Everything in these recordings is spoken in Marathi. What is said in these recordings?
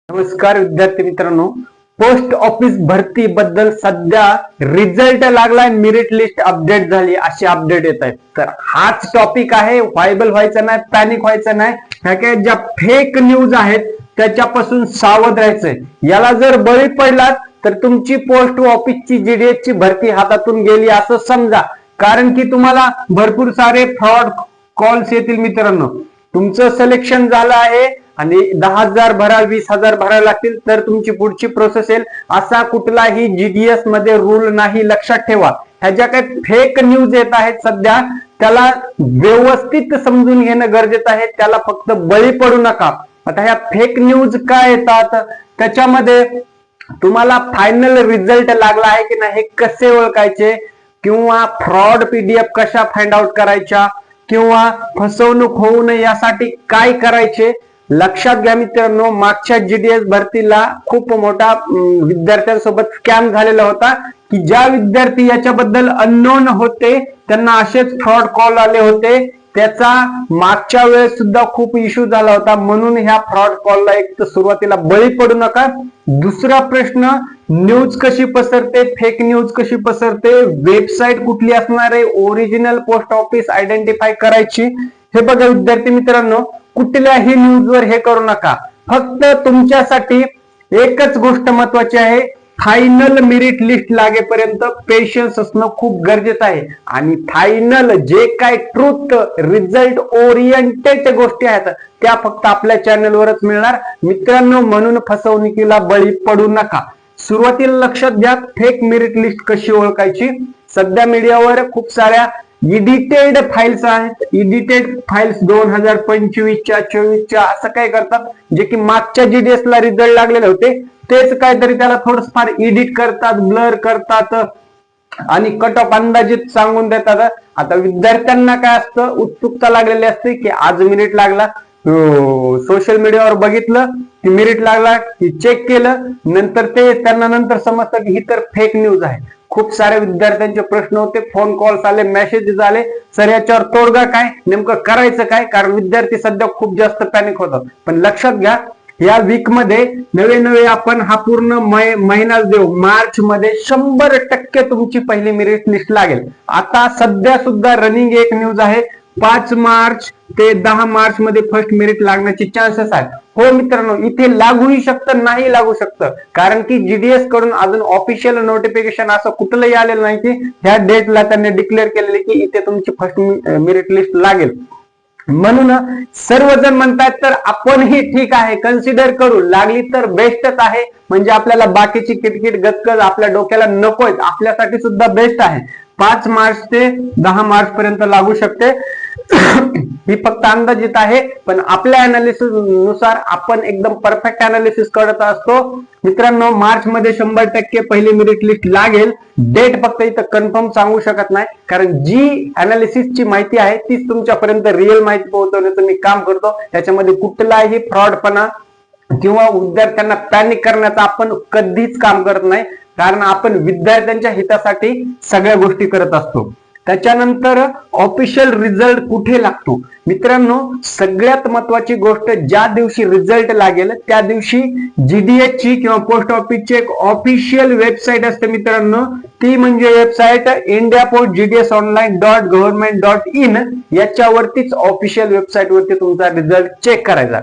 नमस्कार विद्यार्थी मित्रांनो, पोस्ट ऑफिस भरती बद्दल सध्या रिझल्ट लागलाय, मेरिट लिस्ट अपडेट झाली अशी अपडेट येत आहेत. तर हाच टॉपिक आहे. व्हायबल व्हायचं नाही, पॅनिक व्हायचं नाही. ह्या काय ज्या फेक न्यूज आहेत त्याच्यापासून सावध राहायचंय. याला जर बळी पडलात तर तुमची पोस्ट ऑफिसची जीडीएस ची भरती हातातून गेली असं समजा. कारण की तुम्हाला भरपूर सारे फ्रॉड कॉल्स येतील मित्रांनो. तुमचं सिलेक्शन झालं आहे आणि 10,000 भरा, 20,000 भरायला लागतील तर तुमची पुढची प्रोसेस येईल. असा कुठलाही जीडीएस मध्ये रूल नाही, लक्षात ठेवा. ह्या ज्या काही फेक न्यूज येत आहेत सध्या त्याला व्यवस्थित समजून घेणं गरजेचं आहे. त्याला फक्त बळी पडू नका. आता ह्या फेक न्यूज काय येतात त्याच्यामध्ये तुम्हाला फायनल रिझल्ट लागला आहे की नाही हे कसे ओळखायचे, किंवा फ्रॉड पीडीएफ कशा फाइंड आउट करायच्या, किंवा फसवणूक होऊ नये यासाठी काय करायचे, लक्षात घ्या मित्रांनो. मागच्या जीडीएस भरतीला खूप मोठा विद्यार्थ्यांसोबत स्कॅम झालेला होता की ज्या विद्यार्थी याच्याबद्दल अननोन होते त्यांना असेच फ्रॉड कॉल आले होते. त्याचा मागच्या वेळेस सुद्धा खूप इश्यू झाला होता. म्हणून ह्या फ्रॉड कॉलला एक तर सुरुवातीला बळी पडू नका. दुसरा प्रश्न, न्यूज कशी पसरते, फेक न्यूज कशी पसरते, वेबसाईट कुठली असणार आहे, ओरिजिनल पोस्ट ऑफिस आयडेंटिफाय करायची. हे बघा विद्यार्थी मित्रांनो, कुठल्याही न्यूजवर हे करू नका. फक्त तुमच्यासाठी एकच गोष्ट महत्वाची आहे, फायनल मेरिट लिस्ट लागेपर्यंत पेशन्स असणं खूप गरजेचं आहे. आणि फायनल जे काय ट्रूथ रिझल्ट ओरिएंटेड गोष्टी आहेत त्या फक्त आपल्या चॅनलवरच मिळणार मित्रांनो. म्हणून फसवणुकीला बळी पडू नका. सुरुवातीला लक्षात घ्या, फेक मेरिट लिस्ट कशी ओळखायची. सध्या मीडियावर खूप साऱ्या एडिटेड फाइल्स आहेत. एडिटेड फाइल्स 2025च्या 24च्या असं काय करतात, जे की मागच्या जीडीएस ला रिझल्ट लागलेले होते तेच काहीतरी त्याला थोडंफार एडिट करतात, ब्लर करतात आणि कट ऑफ अंदाजित सांगून देतात. आता विद्यार्थ्यांना काय असतं, उत्सुकता लागलेली असते की आज मेरिट लागला, सोशल मीडियावर बघितलं की मेरिट लागला की चेक केलं, नंतर ते त्यांना नंतर समजतं की ही तर फेक न्यूज आहे. खूप साऱ्या विद्यार्थ्यांचे प्रश्न होते, फोन कॉल्स आले, मेसेजेस आले, सर याच्यावर तोडगा काय, नेमकं करायचं काय, कारण विद्यार्थी सध्या खूप जास्त पॅनिक होतात. पण लक्षात घ्या, या वीक मध्ये नवे आपण हा पूर्ण महिना देऊ. मार्च मध्ये 100% तुमची पहिली मेरिट लिस्ट लागेल. आता सध्या सुद्धा रनिंग एक न्यूज आहे, 5 मार्च ते 10 मार्च मध्ये फर्स्ट मेरिट लागण्याचे चान्सेस आहेत. हो मित्रांनो, इथे लागूही शकतं, नाही लागू शकतं, कारण की जीडीएस कडून अजून ऑफिशियल नोटिफिकेशन असं कुठलंही आलेलं नाही की ह्या डेटला त्यांनी डिक्लेअर केलेले की इथे तुमची फर्स्ट मेरिट लिस्ट लागेल. म्हणून सर्वजण म्हणतात तर आपणही ठीक आहे, कन्सिडर करू, लागली तर बेस्टच आहे. म्हणजे आपल्याला बाकीची किटकिट गचकच आपल्या डोक्याला नकोय, आपल्यासाठी सुद्धा बेस्ट आहे. 5 मार्च ते 10 मार्च पर्यंत लागू शकते. ही फक्त अंदाजित आहे, पण आपल्या अनालिसिस नुसार आपण एकदम परफेक्ट अनालिसिस करत असतो मित्रांनो. मार्च मध्ये 100% पहिली मेरिट लिस्ट लागेल. डेट फक्त इथं कन्फर्म सांगू शकत नाही, कारण जी अनालिसिसची माहिती आहे तीच तुमच्यापर्यंत रिअल माहिती पोहोचवण्याचं मी काम करतो. त्याच्यामध्ये कुठलाही फ्रॉडपणा किंवा विद्यार्थ्यांना पॅनिक करण्याचं आपण कधीच काम करत नाही, कारण आपण विद्यार्थ्यांच्या हितासाठी सगळ्या गोष्टी करत असतो. त्याच्यानंतर ऑफिशियल रिझल्ट कुठे लागतो मित्रांनो, सगळ्यात महत्वाची गोष्ट, ज्या दिवशी रिझल्ट लागेल त्या दिवशी जीडीएस ची किंवा पोस्ट ऑफिसची एक ऑफिशियल वेबसाईट असते मित्रांनो. ती म्हणजे वेबसाईट indiapost.gdsonline.government.in. याच्यावरतीच ऑफिशियल वेबसाईट वरती तुमचा रिझल्ट चेक करायचा.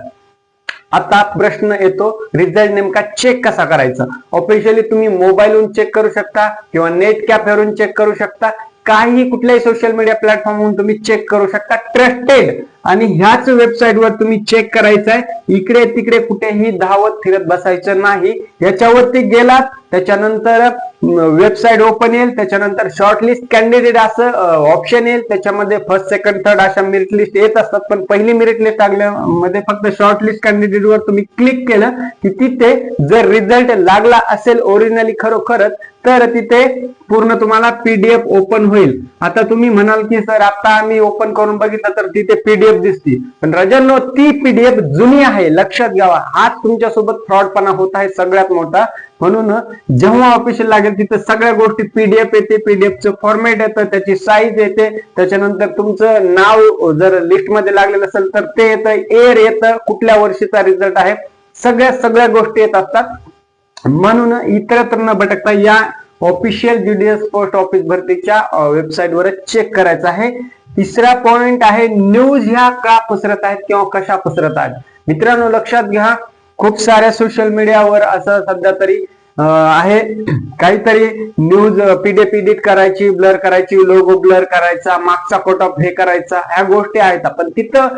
आता प्रश्न येतो, रिझल्ट नेमका चेक कसा करायचा. ऑफिशियली तुम्ही मोबाईलवरून चेक करू शकता किंवा नेट कॅफेवरून चेक करू शकता, काही कुठल्याही सोशल मीडिया प्लॅटफॉर्मवरून तुम्ही चेक करू शकता. ट्रस्टेड आणि ह्याच वेबसाईटवर तुम्ही चेक करायचं आहे. इकडे तिकडे कुठेही धावत फिरत बसायचं नाही. याच्यावरती गेलात त्याच्यानंतर वेबसाईट ओपन येईल, त्याच्यानंतर शॉर्टलिस्ट कॅन्डिडेट असं ऑप्शन येईल. त्याच्यामध्ये फर्स्ट सेकंड थर्ड अशा मेरिट लिस्ट येत असतात, पण पहिली मेरिट लिस्ट लागल्यामध्ये फक्त शॉर्टलिस्ट कॅन्डिडेट वर तुम्ही क्लिक केलं की तिथे जर रिझल्ट लागला असेल ओरिजिनली खरोखरच तर तिथे पूर्ण तुम्हाला पीडीएफ ओपन होईल. आता तुम्ही म्हणाल की सर आता आम्ही ओपन करून बघितलं तर तिथे पीडीएफ दिसते, पण राजांनो ती पीडीएफ जुनी आहे, लक्षात घ्यावा. हाच तुमच्यासोबत फ्रॉडपणा होत आहे सगळ्यात मोठा. म्हणून जेव्हा ऑफिशियल लागेल तिथे सगळ्या गोष्टी पीडीएफ येते, पीडीएफचं फॉर्मॅट येतं, त्याची साईज येते, त्याच्यानंतर तुमचं नाव जर लिस्ट मध्ये लागलेलं असेल तर ते येतं, एअर येतं, कुठल्या वर्षीचा रिझल्ट आहे सगळ्या गोष्टी येत असतात। म्हणून इतरत्र न भटकता या ऑफिशियल जीडीएस पोस्ट ऑफिस भरतीच्या वेबसाईटवर चेक करायचं आहे। तिसरा पॉइंट आहे न्यूज ह्या का पसरत आहेत किंवा कशा पसरत आहेत। मित्रांनो लक्षात घ्या, खूप साऱ्या सोशल मीडियावर असं सध्या तरी आहे, काहीतरी न्यूज पीडीएफ एडिट करायची, ब्लर करायची, लोगो ब्लर करायचा, मागचा कोट ऑफ हे करायचा, ह्या गोष्टी आहेत। पण तिथं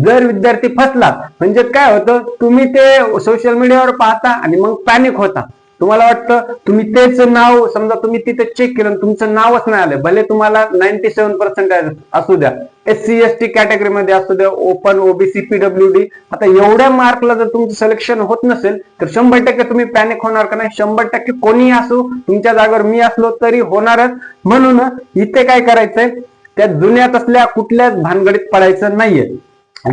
जर विद्यार्थी फसला म्हणजे काय होतं, तुम्ही ते सोशल मीडियावर पाहता आणि मग पॅनिक होता। तुम्हाला वाटतं तुम्ही तेच नाव, समजा तुम्ही तिथे चेक केलं तुमचं नावच नाही आलं, भले तुम्हाला 97% असू द्या, SC ST कॅटेगरी मध्ये असू द्या, ओपन ओबीसी पीडब्ल्यूडी, आता एवढ्या मार्कला जर तुमचं सिलेक्शन होत नसेल तर 100% तुम्ही पॅनिक होणार का नाही? 100% कोणीही असो, तुमच्या जागेवर मी असलो तरी होणारच। म्हणून इथे काय करायचंय, त्या जुन्यात असल्या कुठल्याच भानगडीत पडायचं नाहीये,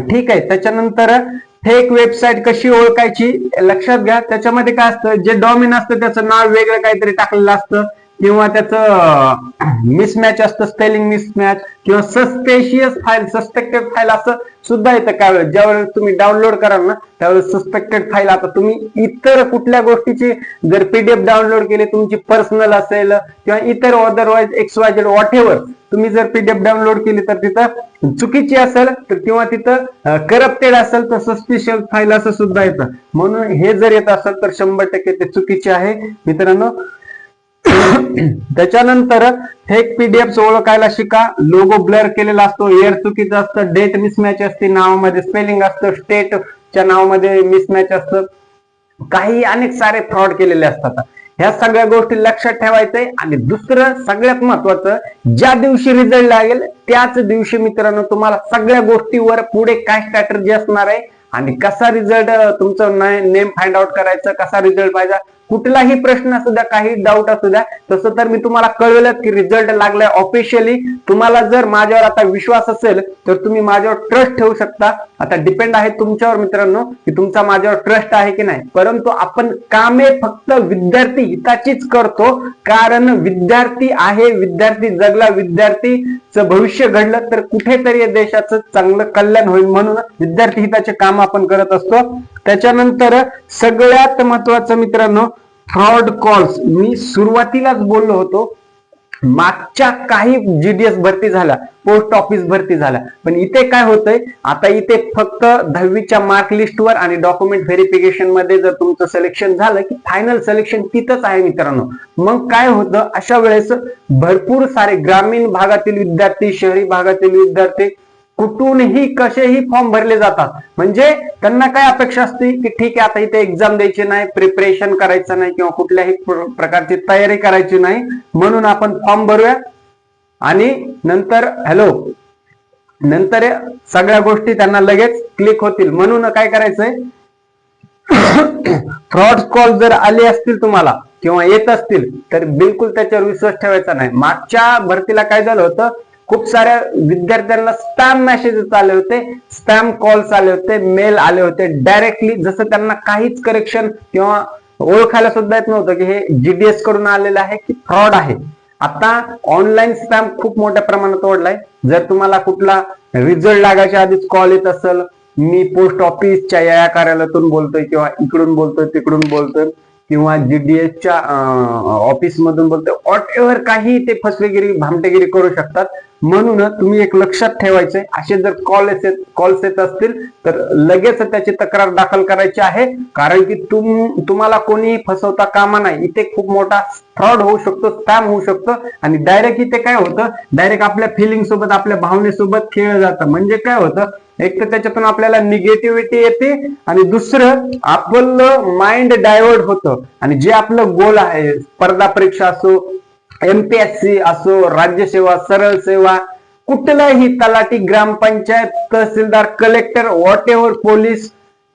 ठीक आहे। त्याच्यानंतर फेक वेबसाईट कशी ओळखायची, लक्षात घ्या, त्याच्यामध्ये काय असतं, जे डोमेन असतं त्याचं नाव वेगळं काहीतरी टाकलेलं असतं किंवा त्याचं मिसमॅच असतं, स्पेलिंग मिसमॅच किंवा सस्पेशियस फाईल, सस्पेक्टेड फाईल असं सुद्धा येतं। काय वेळेस ज्यावेळेस तुम्ही डाउनलोड कराल ना त्यावेळेस सस्पेक्टेड फाईल, आता तुम्ही इतर कुठल्या गोष्टीची जर पीडीएफ डाउनलोड केली, तुमची पर्सनल असेल किंवा इतर अदरवाइज XYZ व्हॉटएव्हर तुम्ही जर पीडीएफ डाउनलोड केली तर तिथं चुकीची असेल तर किंवा तिथं करप्टेड असेल तर सस्पिशियस फाईल असं सुद्धा येतं। म्हणून हे जर येत असेल तर 100% ते चुकीचे आहे मित्रांनो। त्याच्यानंतर फेक पीडीएफ ओळखायला शिका। लोगो ब्लर केलेला असतो, एअर चुकीचं असतं, डेट मिसमॅच असते, नावामध्ये स्पेलिंग असतं, स्टेटच्या नावामध्ये मिसमॅच असतं, काही अनेक सारे फ्रॉड केलेले असतात। ह्या सगळ्या गोष्टी लक्षात ठेवायचंय। आणि दुसरं सगळ्यात महत्वाचं, ज्या दिवशी रिझल्ट लागेल त्याच दिवशी मित्रांनो तुम्हाला सगळ्या गोष्टीवर पुढे काय स्ट्रॅटेजी असणार आहे आणि कसा रिझल्ट तुमचं नेम फाइंड आउट करायचं, कसा रिझल्ट पाहिजे, कुठलाही प्रश्न असू द्या, काही डाऊट असू द्या, तसं तर मी तुम्हाला कळवलं की रिझल्ट लागलाय ऑफिशियली। तुम्हाला जर माझ्यावर आता विश्वास असेल तर तुम्ही माझ्यावर ट्रस्ट ठेवू शकता। आता डिपेंड आहे तुमच्यावर मित्रांनो की तुमचा माझ्यावर ट्रस्ट आहे की नाही, परंतु आपण कामे फक्त विद्यार्थी हिताचीच करतो, कारण विद्यार्थी आहे, विद्यार्थी जगला, विद्यार्थीचं भविष्य घडलं तर कुठेतरी देशाचं चांगलं कल्याण होईल, म्हणून विद्यार्थी हिताचे काम आपण करत असतो। त्याच्यानंतर सगळ्यात महत्वाचं मित्रांनो, फ्रॉड कॉल्स, मी सुरुवातीलाच बोललो होतो, मागच्या काही जीडीएस भरती झाल्या, पोस्ट ऑफिस भरती झाल्या, पण इथे काय होतंय, आता इथे फक्त 10वीच्या मार्क लिस्टवर आणि डॉक्युमेंट व्हेरिफिकेशन मध्ये जर तुमचं सिलेक्शन झालं की फायनल सिलेक्शन तिथंच आहे मित्रांनो। मग काय होतं, अशा वेळेस भरपूर सारे ग्रामीण भागातील विद्यार्थी, शहरी भागातील विद्यार्थी कुठूनही कसेही फॉर्म भरले जातात। म्हणजे त्यांना काय अपेक्षा असते की ठीक आहे आता इथे एक्झाम द्यायची नाही, प्रिपरेशन करायचं नाही किंवा कुठल्याही प्रकारची तयारी करायची नाही, म्हणून आपण फॉर्म भरूया आणि नंतर नंतर सगळ्या गोष्टी त्यांना लगेच क्लिक होतील। म्हणून काय करायचंय, फ्रॉड कॉल जर आले असतील तुम्हाला किंवा येत असतील तर बिलकुल त्याच्यावर विश्वास ठेवायचा नाही। मागच्या भरतीला काय झालं होतं, खूप साऱ्या विद्यार्थ्यांना स्पॅम मेसेजेस आले होते, स्पॅम कॉल्स आले होते, मेल आले होते डायरेक्टली, जसं त्यांना काहीच करेक्शन किंवा ओळखायला सुद्धा येत नव्हतं की हे जीडीएस कडून आलेलं आहे की फ्रॉड आहे। आता ऑनलाईन स्पॅम खूप मोठ्या प्रमाणात वाढलाय। जर तुम्हाला कुठला रिझल्ट लागायच्या आधीच कॉल येत असेल, मी पोस्ट ऑफिसच्या या कार्यालयातून बोलतोय किंवा इकडून बोलतोय तिकडून बोलतोय किंवा जीडीएसच्या ऑफिस मधून बोलतोय, व्हॉटएव्हर काही ते फसवेगिरी भामटेगिरी करू शकतात। म्हणून तुम्ही एक लक्षात ठेवायचंय, असे जर कॉल्स येत असतील तर लगेच त्याची तक्रार दाखल करायची आहे, कारण की तुम्हाला कोणीही फसवता कामा नाही। इथे खूप मोठा फ्रॉड होऊ शकतो, स्पॅम होऊ शकतो आणि डायरेक्ट इथे काय होतं, डायरेक्ट आपल्या फिलिंग सोबत, आपल्या भावनेसोबत खेळलं जातं। म्हणजे काय होतं, एक तर त्याच्यातून आपल्याला निगेटिव्हिटी येते आणि दुसरं आपलं माइंड डायव्हर्ट होतं आणि जे आपलं गोल आहे, स्पर्धा परीक्षा असो, एमपीएससी असो, राज्यसेवा, सरळ सेवा, कुठलाही तलाठी, ग्रामपंचायत, तहसीलदार, कलेक्टर, व्हॉटएव्हर, पोलीस,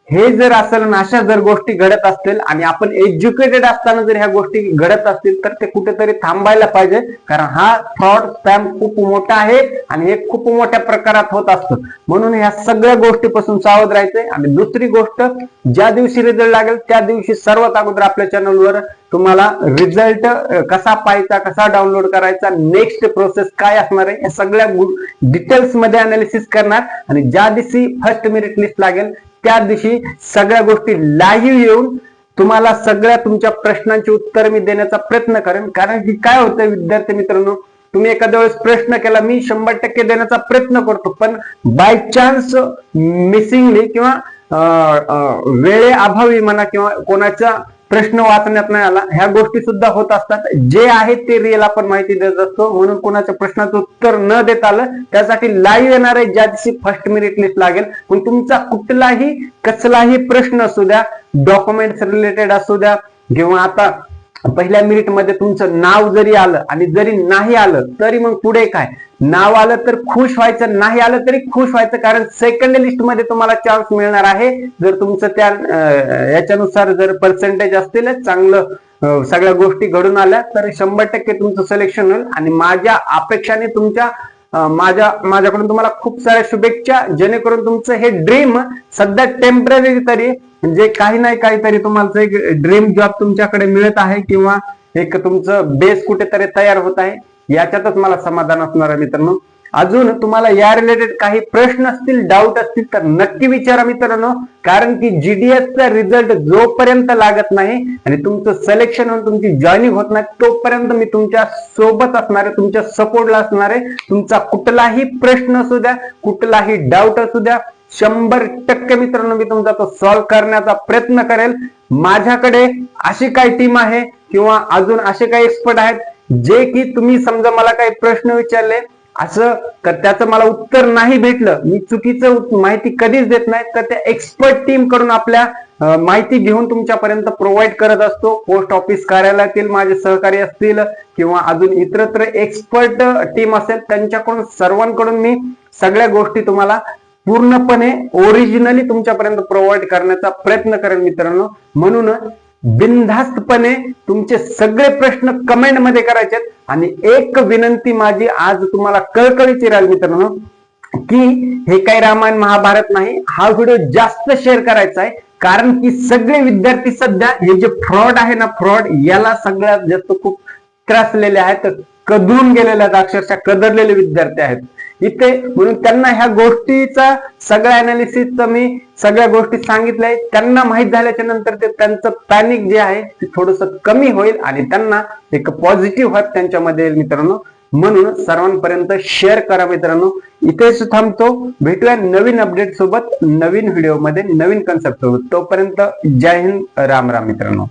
हे जर असेल ना, अशा जर गोष्टी घडत असतील आणि आपण एज्युकेटेड असताना जर ह्या गोष्टी घडत असतील तर ते कुठेतरी थांबायला पाहिजे, कारण हा फ्रॉड स्पॅम खूप मोठा आहे आणि हे खूप मोठ्या प्रकारात होत असतं। म्हणून ह्या सगळ्या गोष्टीपासून सावध राहायचंय। आणि दुसरी गोष्ट, ज्या दिवशी रिझल्ट लागेल त्या दिवशी सर्वात अगोदर आपल्या चॅनलवर तुम्हाला रिझल्ट कसा पाहायचा, कसा डाउनलोड करायचा, नेक्स्ट प्रोसेस काय असणार आहे, या सगळ्या डिटेल्स मध्ये अनालिसिस करणार आणि ज्या दिवशी फर्स्ट मेरिट लिस्ट लागेल त्या दिवशी सगळ्या गोष्टी लाईव्ह येऊन तुम्हाला सगळ्या तुमच्या प्रश्नांची उत्तर मी देण्याचा प्रयत्न करेन. कारण की काय होतं विद्यार्थी मित्रांनो, तुम्ही एखाद्या वेळेस प्रश्न केला, मी 100% देण्याचा प्रयत्न करतो, पण बाय चान्स मिसिंगली किंवा वेळेअभावी म्हणा किंवा कोणाचा प्रश्न वाचण्यात नाही आला, ह्या गोष्टी सुद्धा होत असतात. जे आहे ते रिअल आपण माहिती देत असतो, म्हणून कोणाच्या प्रश्नाचं उत्तर न देता आलं त्यासाठी लाईव्ह येणार आहे ज्या दिवशी फर्स्ट मेरिट लिस्ट लागेल. पण तुमचा कुठलाही कसलाही प्रश्न असू द्या, डॉक्युमेंट्स रिलेटेड असू द्या, किंवा आता पहिल्या मिनिट मध्ये तुमचं नाव जरी आलं आणि जरी नाही आलं तरी मग पुढे काय, नाव आलं तर खुश व्हायचं, नाही आलं तरी खुश व्हायचं, कारण सेकंड लिस्ट मध्ये तुम्हाला चान्स मिळणार आहे. जर तुमचं त्या याच्यानुसार जर पर्सेंटेज असतील चांगलं, सगळ्या गोष्टी घडून आल्या तर 100% तुमचं सिलेक्शन होईल. आणि माझ्या अपेक्षाने तुमच्या माझ्याकडून तुम्हाला खूप साऱ्या शुभेच्छा, जेणेकरून तुमचं हे ड्रीम सध्या टेम्पररी तरी म्हणजे काही नाही काहीतरी तुम्हाला एक ड्रीम जॉब तुमच्याकडे मिळत आहे किंवा एक तुमचं बेस कुठेतरी तयार होत आहे, याच्यातच मला समाधान असणार आहे मित्रांनो. अजून तुम्हाला या रिलेटेड काही प्रश्न असतील, डाऊट असतील तर नक्की विचारा मित्रांनो, कारण की जीडीएसचा रिझल्ट जोपर्यंत लागत नाही आणि तुमचं सिलेक्शन होऊन तुमची जॉईनिंग होत नाही तोपर्यंत मी तुमच्या सोबत असणार आहे, तुमच्या सपोर्टला असणार आहे. तुमचा कुठलाही प्रश्न असू द्या, कुठलाही डाऊट असू द्या, 100% मित्रांनो मी तुमचा तो सॉल्व्ह करण्याचा प्रयत्न करेल. माझ्याकडे अशी काही टीम आहे किंवा अजून असे काही एक्सपर्ट आहेत जे की तुम्ही समजा मला काही प्रश्न विचारले असं त्याचं मला उत्तर नाही भेटलं, मी चुकीचं माहिती कधीच देत नाही, तर त्या एक्सपर्ट टीम कडून आपल्या माहिती घेऊन तुमच्यापर्यंत प्रोव्हाइड करत असतो. पोस्ट ऑफिस कार्यालयातील माझे सहकारी असतील किंवा अजून इतरत्र एक्सपर्ट टीम असेल, त्यांच्याकडून सर्वांकडून मी सगळ्या गोष्टी तुम्हाला पूर्णपणे ओरिजिनली तुमच्यापर्यंत प्रोव्हाइड करण्याचा प्रयत्न करेन मित्रांनो. म्हणून बिनधास्तपणे तुमचे सगळे प्रश्न कमेंट मध्ये करायचे. आणि एक विनंती माझी आज तुम्हाला कळकळीची राहील मित्रांनो, की हे काही रामायण महाभारत नाही, हा व्हिडिओ जास्त शेअर करायचा आहे, कारण की सगळे विद्यार्थी सध्या हे जे फ्रॉड आहे ना, फ्रॉड याला सगळ्यात जास्त खूप त्रासलेले आहेत, कदरून गेलेले आहेत, अक्षरशः कदरलेले विद्यार्थी आहेत इथे. म्हणून त्यांना ह्या गोष्टीचा सगळ्या अनालिसिसचं मी सगळ्या गोष्टी सांगितलंय, त्यांना माहित झाल्याच्या नंतर ते त्यांचं पॅनिक जे आहे ते थोडंसं कमी होईल आणि त्यांना एक पॉझिटिव्ह हात त्यांच्यामध्ये येईल मित्रांनो. म्हणून सर्वांपर्यंत शेअर करा मित्रांनो. इथेच थांबतो, भेटूया नवीन अपडेट सोबत, नवीन व्हिडिओ मध्ये, नवीन कन्सेप्ट सोबत. तोपर्यंत जय हिंद, राम राम मित्रांनो.